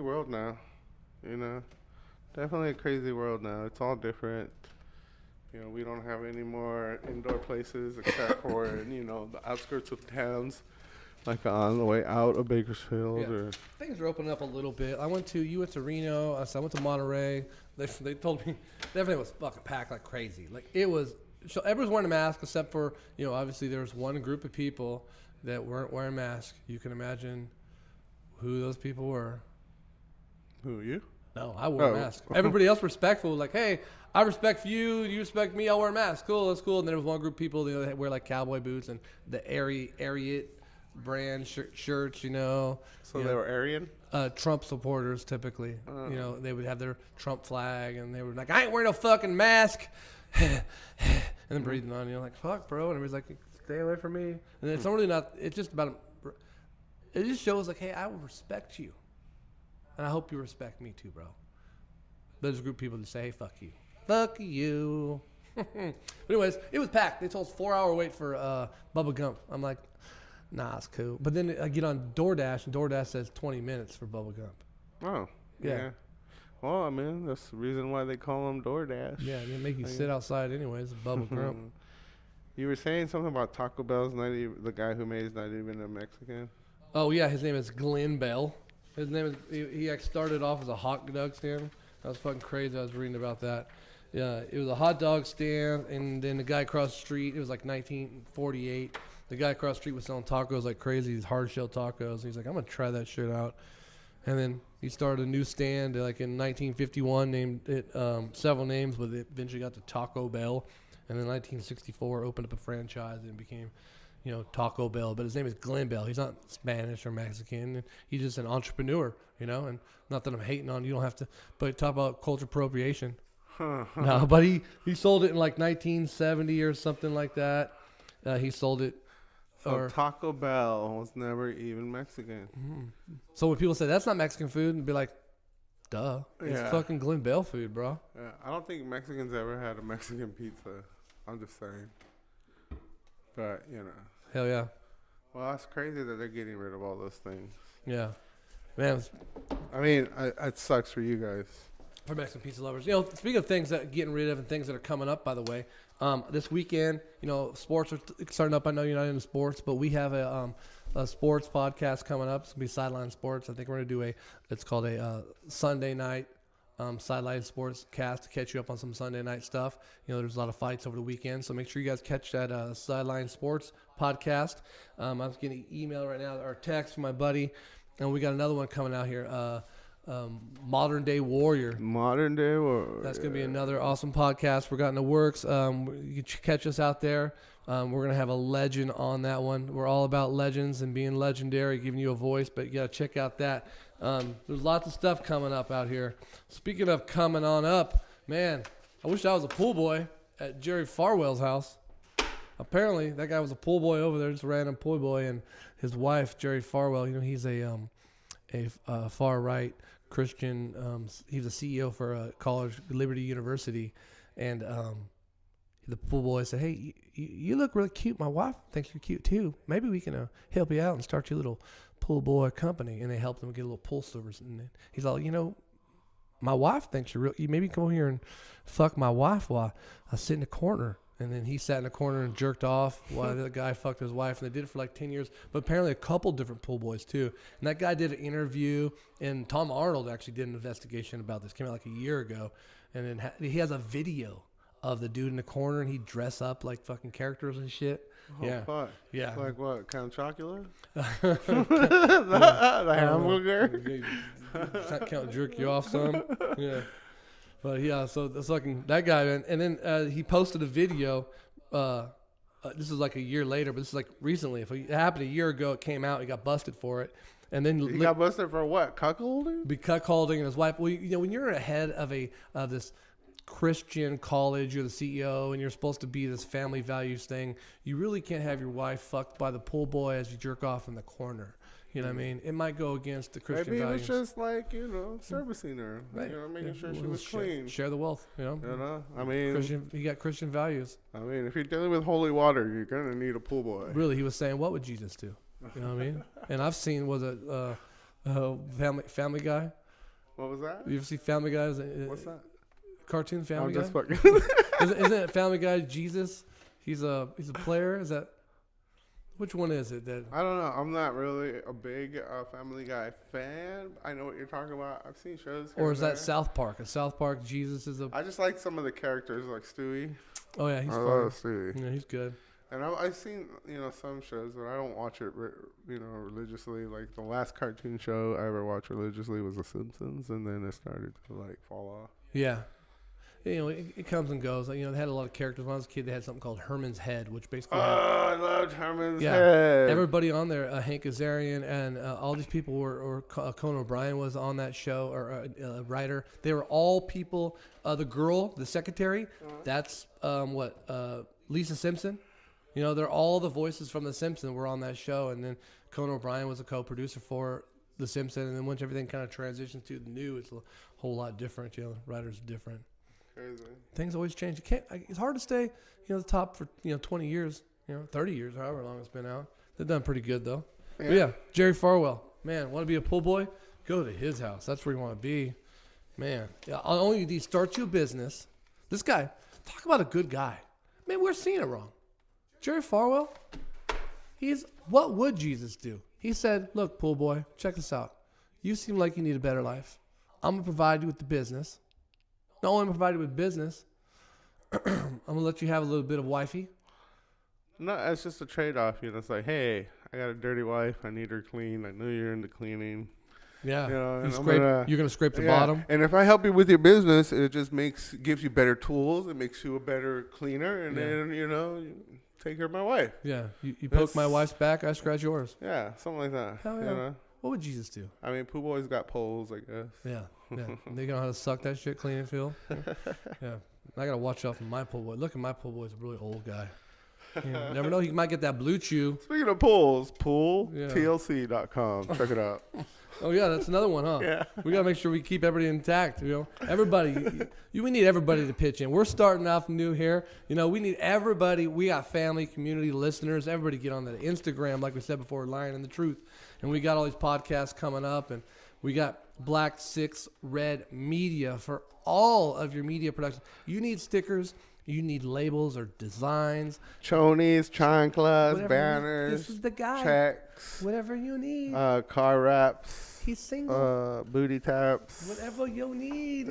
world now. You know, definitely a crazy world now. It's all different. You know, we don't have any more indoor places except for the outskirts of towns. Like on the way out of Bakersfield, or things are opening up a little bit. You went to Reno. I went to Monterey. They told me everything was fucking packed like crazy. Like it was. So everyone's wearing a mask except for obviously there was one group of people that weren't wearing masks. You can imagine who those people were. Who, you? No, I wore a mask. Everybody else respectful, like, hey, I respect you. You respect me. I'll wear a mask. Cool, that's cool. And then there was one group of people that wear like cowboy boots and the Ariat brand shirts, So they were Aryan? Trump supporters, typically. They would have their Trump flag, and they were like, I ain't wearing no fucking mask. And then breathing on you, like, fuck, bro. And everybody's like, stay away from me. And it's not really not, it's just about, it just shows, like, hey, I will respect you. And I hope you respect me too, bro. There's a group of people that say, hey, fuck you. Fuck you. But anyways, it was packed. They told us 4-hour wait for Bubba Gump. I'm like, nah, it's cool. But then I get on DoorDash, and DoorDash says 20 minutes for Bubba Gump. Oh, yeah. Well, I mean, that's the reason why they call them DoorDash. Yeah, they make you sit outside anyways, Bubba Gump. You were saying something about Taco Bell's not even, the guy who made it's not even a Mexican? Oh, yeah, his name is Glenn Bell. His name is, he started off as a hot dog stand. That was fucking crazy. I was reading about that. Yeah, it was a hot dog stand, and then the guy across the street, it was like 1948. The guy across the street was selling tacos like crazy, these hard shell tacos. He's like, I'm going to try that shit out. And then he started a new stand like in 1951, named it several names, but it eventually got to Taco Bell. And then 1964 opened up a franchise and became, Taco Bell. But his name is Glenn Bell. He's not Spanish or Mexican. He's just an entrepreneur, and not that I'm hating on you. Don't have to, but talk about culture appropriation. No, but he sold it in like 1970 or something like that. He sold it. So Taco Bell was never even Mexican. Mm-hmm. So when people say that's not Mexican food, and be like, duh, it's fucking Glenn Bell food, bro. Yeah, I don't think Mexicans ever had a Mexican pizza. I'm just saying. But, Hell yeah. Well, it's crazy that they're getting rid of all those things. Yeah. Man. I mean, it sucks for you guys. For Mexican pizza lovers. Speaking of things that getting rid of and things that are coming up, by the way, this weekend, sports are starting up. I know you're not into sports, but we have a sports podcast coming up. It's going to be Sideline Sports. I think we're going to do it's called a Sunday night Sideline Sports cast to catch you up on some Sunday night stuff. There's a lot of fights over the weekend, so make sure you guys catch that Sideline Sports podcast. I was getting an email right now or text from my buddy, and we got another one coming out here. Modern Day Warrior. That's going to be another awesome podcast. We're got in the works. You can catch us out there. We're going to have a legend on that one. We're all about legends and being legendary, giving you a voice, but you got to check out that. There's lots of stuff coming up out here. Speaking of coming on up, man, I wish I was a pool boy at Jerry Farwell's house. Apparently, that guy was a pool boy over there, just a random pool boy, and his wife, Jerry Farwell, he's a far-right Christian. He's a CEO for a college, Liberty University, and the pool boy said, hey, you look really cute. My wife thinks you're cute too. Maybe we can help you out and start your little pool boy company. And they helped him get a little pool service. And he's all, my wife thinks you're real. You maybe come over here and fuck my wife while I sit in the corner And then he sat in a corner and jerked off while the guy fucked his wife. And they did it for like 10 years. But apparently a couple different pool boys too. And that guy did an interview. And Tom Arnold actually did an investigation about this. Came out like a year ago. And then he has a video of the dude in the corner. And he'd dress up like fucking characters and shit. Oh, yeah. Fuck. Yeah. Like what? Count Chocula? the hamburger? Count jerk you off some. Yeah. But yeah, so that's fucking that guy, man. And then he posted a video. This is like a year later, but this is like recently. If it happened a year ago, it came out. He got busted for it. And then he got busted for what? Cuckolding? Be cuckolding and his wife. Well, you know, when you're ahead of this Christian college, you're the CEO, and you're supposed to be this family values thing. You really can't have your wife fucked by the pool boy as you jerk off in the corner. You know what I mean? It might go against the Christian Maybe values. Maybe it was just like, you know, servicing her. Right. You know, making sure she was clean. Share the wealth, you know? You know? I mean... He got Christian values. I mean, if you're dealing with holy water, you're going to need a pool boy. Really, he was saying, what would Jesus do? You know what I mean? And I've seen, Family Guy? What was that? You ever see Family Guy? What's that? Cartoon Family Guy? I'm just fucking... Isn't it Family Guy Jesus? He's a player? Is that... Which one is it? That I don't know. I'm not really a big Family Guy fan. I know what you're talking about. I've seen shows. Or is that South Park? In South Park, Jesus is a... I just like some of the characters, like Stewie. Oh, yeah, he's I funny. love Stewie. Yeah, he's good. And I've seen, you know, some shows, but I don't watch it, you know, religiously. Like, the last cartoon show I ever watched religiously was The Simpsons, and then it started to, like, fall off. Yeah. You know, it comes and goes. You know, they had a lot of characters. When I was a kid, they had something called Herman's Head, which basically I loved Herman's Head. Everybody on there, Hank Azaria and all these people were Conan O'Brien was on that show, or a writer. They were all people. The girl, the secretary, that's Lisa Simpson. You know, they're all the voices from The Simpsons were on that show. And then Conan O'Brien was a co-producer for The Simpsons. And then once everything kind of transitions to the new, it's a whole lot different. You know, writers are different. Crazy. Things always change. It's hard to stay, the top for 20 years, 30 years, however long it's been out. They've done pretty good though. Yeah, but yeah, Jerry Farwell, man, want to be a pool boy? Go to his house. That's where you want to be, man. Yeah, all you need, start your business. This guy, talk about a good guy. Man, we're seeing it wrong. Jerry Farwell, what would Jesus do? He said, "Look, pool boy, check this out. You seem like you need a better life. I'm gonna provide you with the business." Not only provide you with business, I'm going to let you have a little bit of wifey. No, it's just a trade-off. You know, it's like, hey, I got a dirty wife. I need her clean. I know you're into cleaning. Yeah. You know, you're going to scrape the bottom. And if I help you with your business, it just gives you better tools. It makes you a better cleaner. And then, you take care of my wife. Yeah. You poke my wife's back, I scratch yours. Yeah, something like that. Hell yeah. You know? What would Jesus do? I mean, pool boys got poles, I guess. Yeah. They know how to suck that shit clean and feel. Yeah. I got to watch out for my pool boy. Look at my pool boy. He's a really old guy. You never know. He might get that blue chew. Speaking of pools, pooltlc.com. Check it out. Oh, yeah. That's another one, huh? Yeah. We got to make sure we keep everybody intact. Everybody. We need everybody to pitch in. We're starting off new here. We need everybody. We got family, community, listeners. Everybody get on the Instagram, like we said before, Lying in the Truth. And we got all these podcasts coming up. And we got Black 6 Red Media for all of your media production. You need stickers. You need labels or designs. Chonies, chanclas, banners. This is the guy. Checks. Whatever you need. Car wraps. He's single. Booty taps. Whatever you need.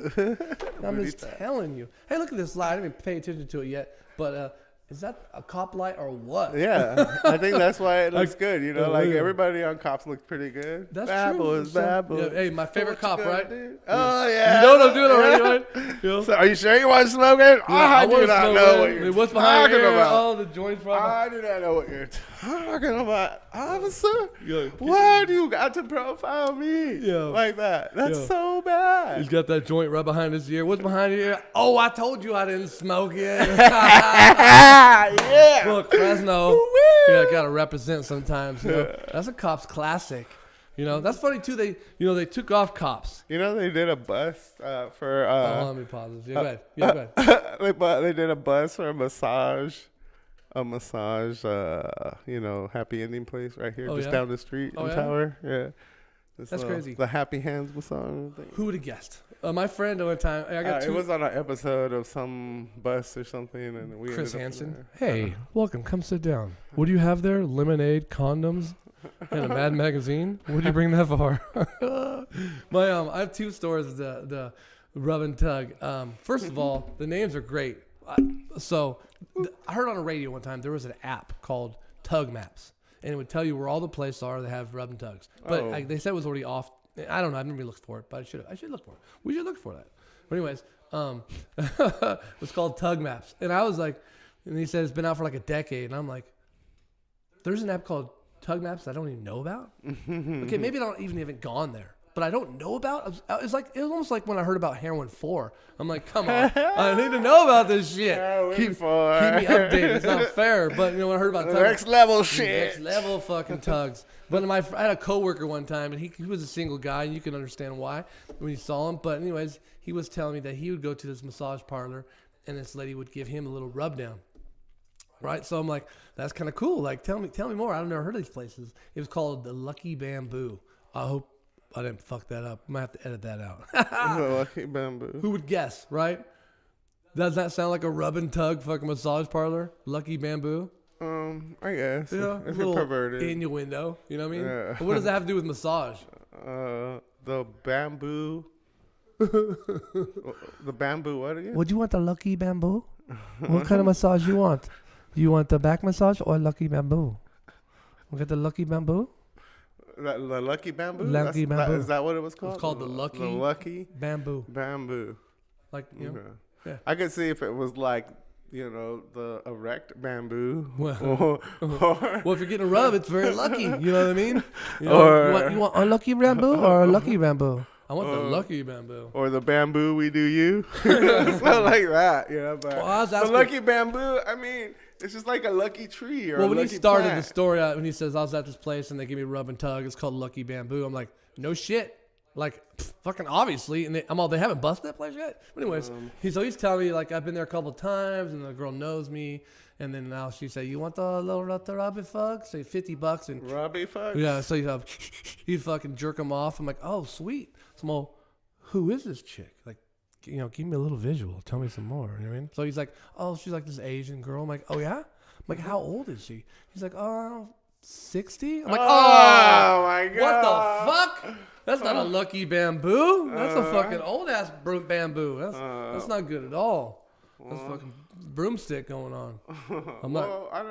I'm just telling you. Hey, look at this light. I didn't even pay attention to it yet. But is that a cop light or what? Yeah. I think that's why it looks good. Everybody on Cops looks pretty good. That's true. Babble. Yeah, hey, my favorite cop, right? Oh, yeah. You know what I'm doing already, right? So are you sure you want to smoke it? I do not know what you're What's behind talking about. Oh, the joints from. I do not know what you're talking about, officer. Why do you got to profile me like that? That's so bad. He's got that joint right behind his ear. What's behind your ear? Oh, I told you I didn't smoke it. Yeah. Look, Fresno. Gotta represent sometimes. That's a Cops classic. That's funny too. They took off Cops. They did a bus for. Let me pause this. Go ahead. They did a bus for a massage, happy ending place right here, just down the street in Tower. Yeah. That's crazy. The happy hands massage thing. Who would have guessed? My friend one time, I got It was on an episode of some bus or something, and we Chris ended up Hansen. there. Hey, welcome. Come sit down. What do you have there? Lemonade, condoms, and a Mad magazine. What do you bring that for? I have two stories of the rub and tug. First of all, the names are great. I heard on the radio one time there was an app called Tug Maps, and it would tell you where all the places are that have rub and tugs. But they said it was already off. I don't know. I've never looked for it, but I should look for it. We should look for that. But anyways, it was called Tug Maps, and I was like, and he said it's been out for like a decade, and I'm like, there's an app called Tug Maps that I don't even know about. Okay, maybe I don't even haven't gone there, but I don't know about. It was almost like when I heard about Heroin 4. I'm like, come on, I need to know about this shit. Keep me updated. It's not fair, but when I heard about Next level shit. Next level fucking tugs. But I had a coworker one time, and he was a single guy, and you can understand why when you saw him. But anyways, he was telling me that he would go to this massage parlor, and this lady would give him a little rub down. Right? So I'm like, that's kind of cool. Like, tell me more. I've never heard of these places. It was called the Lucky Bamboo. I hope I didn't fuck that up. I might have to edit that out. The Lucky Bamboo. Who would guess, right? Does that sound like a rub and tug fucking massage parlor? Lucky Bamboo? I guess. Yeah, if you're perverted. Innuendo. You know what I mean? Yeah. What does that have to do with massage? The bamboo. The bamboo, what again? Would you want the Lucky Bamboo? What kind of massage you want? You want the back massage or Lucky Bamboo? We got the Lucky Bamboo? The Lucky Bamboo? Lucky Bamboo. Is that what it was called? It's called the Lucky Bamboo. Like, you know. Yeah. I could see if it was like, the erect bamboo. Well, if you're getting a rub, it's very lucky. You know what I mean? You want a Lucky Bamboo or a Lucky Bamboo? I want the Lucky Bamboo. Or the bamboo we do you. Something like that. But the Lucky Bamboo, I mean, it's just like a lucky tree or when he started plant. the story out, when he says, I was at this place and they give me rub and tug, it's called Lucky Bamboo. I'm like, no shit. Like, fucking obviously. And they haven't busted that place yet? But anyways, he's telling me, like, I've been there a couple of times and the girl knows me. And then now she said, you want the little Robbie Fug? Say $50 and Robbie Fug? Yeah, so you fucking jerk him off. I'm like, oh, sweet. So I'm all, who is this chick? Like, give me a little visual. Tell me some more. You know what I mean? So he's like, oh, she's like this Asian girl. I'm like, oh, yeah? I'm like, how old is she? He's like, 60? I'm like, oh my God. What the fuck? That's not a Lucky Bamboo. That's a fucking old-ass bamboo. That's not good at all. That's fucking broomstick going on. I don't know. I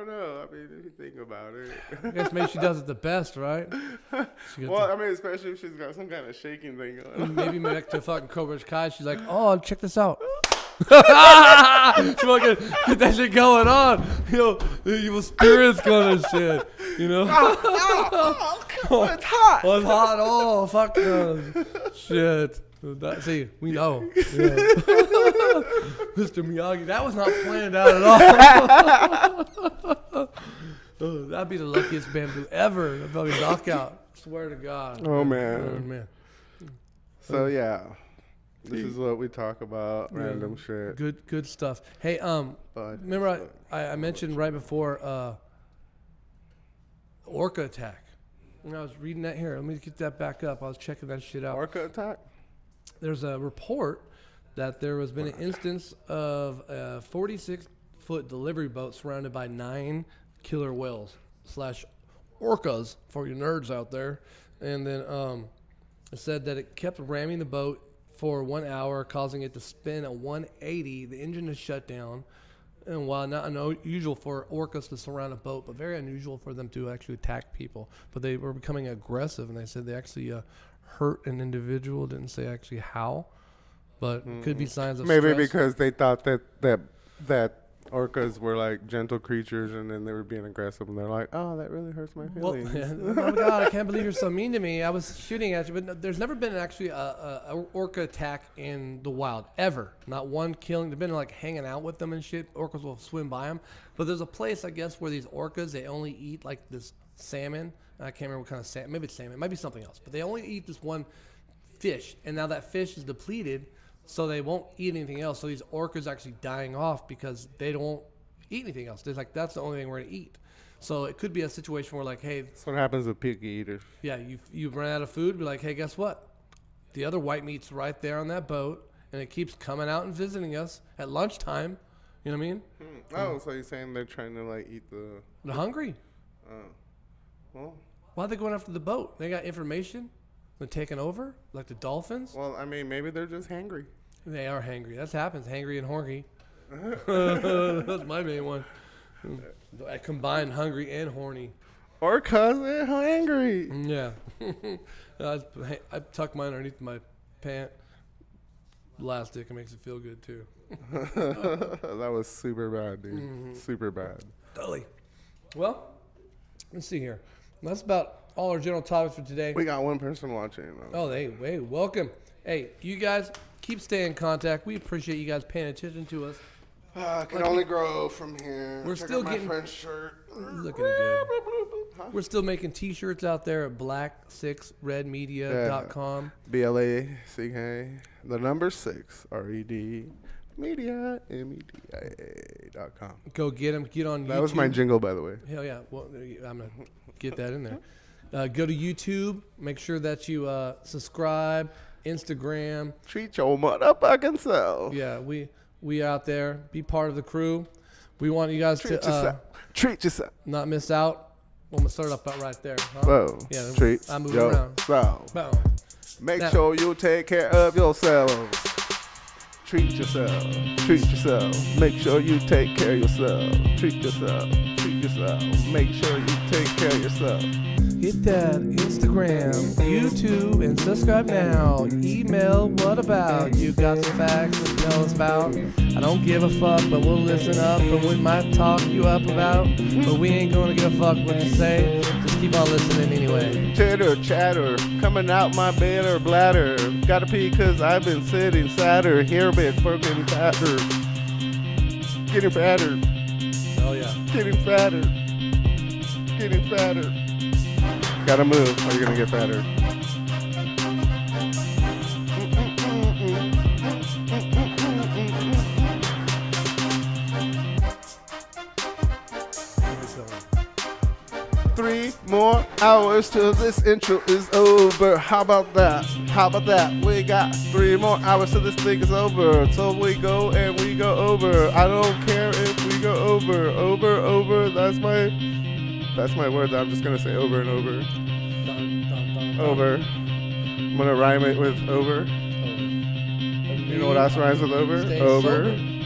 mean, if you think about it. I guess maybe she does it the best, right? Especially if she's got some kind of shaking thing going on. Maybe back to fucking Cobra Kai. She's like, oh, check this out. Fucking get that shit going on. The evil spirits going and shit. It's hot. Oh, it's hot. Oh, fuck. Shit. See, we know. Yeah. Mr. Miyagi, that was not planned out at all. That'd be the luckiest bamboo ever. A fucking knockout. Swear to God. Oh, man. So, yeah. This is what we talk about. Random shit. Good stuff. Hey, remember I mentioned right before orca attack. When I was reading that here, let me get that back up. I was checking that shit out. Orca attack? There's a report that there has been an instance of a 46-foot delivery boat surrounded by 9 killer whales / orcas for you nerds out there. And then it said that it kept ramming the boat for 1 hour, causing it to spin at 180. The engine is shut down. And while not unusual for orcas to surround a boat, but very unusual for them to actually attack people. But they were becoming aggressive, and they said they actually hurt an individual. Didn't say actually how, but could be signs of maybe stress. because they thought that orcas were like gentle creatures, and then they were being aggressive, and they're like, oh, that really hurts my feelings. Oh my God, I can't believe you're so mean to me. I was shooting at you, but no, there's never been actually a orca attack in the wild ever. Not one killing. They've been like hanging out with them and shit. Orcas will swim by them, but there's a place I guess where these orcas, they only eat like this salmon. I can't remember what kind of salmon. Maybe it's salmon. It might be something else, but they only eat this one fish, and now that fish is depleted. So they won't eat anything else. So these orcas are actually dying off because they don't eat anything else. They're like, that's the only thing we're going to eat. So it could be a situation where like, hey, That's what happens with picky eaters. yeah, you run out of food. Be like, hey, guess what? The other white meat's right there on that boat, and it keeps coming out and visiting us at lunchtime. You know what I mean? Oh, so you're saying they're trying to like eat the? They're hungry. Well, Why are they going after the boat? They got information. They're taking over, like the dolphins. well, I mean, maybe they're just hangry. They are hangry. That happens. Hangry and horny. That's my main one. I combine hungry and horny. Or cause they're hangry. Yeah. I tuck mine underneath my pant. Elastic. It makes it feel good too. That was super bad, dude. Super bad. Totally. Well, let's see here. That's about all our general topics for today. We got one person watching. Oh, hey, welcome. Hey, you guys keep staying in contact. We appreciate you guys paying attention to us. Can only grow from here. We're Check still out my getting- French shirt. Looking good. We're still making T-shirts out there at black6redmedia.com. BLACK, the number 6 RED media MEDIA.com. Go get them. Get on YouTube. That was my jingle, by the way. Hell yeah. Well, I'm going to get that in there. Go to YouTube. Make sure that you subscribe. Instagram. Treat your motherfucking self. Yeah, we out there. Be part of the crew. We want you guys Treat yourself. not miss out. I'm going to start up about right there. Huh? Whoa. Yeah, Treat I move around. yourself. Boom. Make Now- sure you take care of yourself. Treat yourself. Treat yourself. Make sure you take care of yourself. Treat yourself. Treat yourself. Make sure you take care of yourself. Hit that Instagram, YouTube, and subscribe now. Email, what about? You got some facts to tell us about? I don't give a fuck, but we'll listen up, and we might talk you up about. But we ain't gonna give a fuck what you say. Just keep on listening anyway. Chitter, chatter, coming out my bed or bladder. Gotta pee cause I've been sitting sadder. Hair been fucking fatter. Getting fatter. Oh yeah. Getting fatter. Getting fatter. Gotta move or you're gonna get fatter. Three more hours till this intro is over. How about that? How about that? We got 3 more hours till this thing is over. So we go and we go over. I don't care if we go over. Over. That's my word that I'm just gonna say over and over. Over. I'm gonna rhyme it with over. You know what else rhymes with over? Stay Over. sober.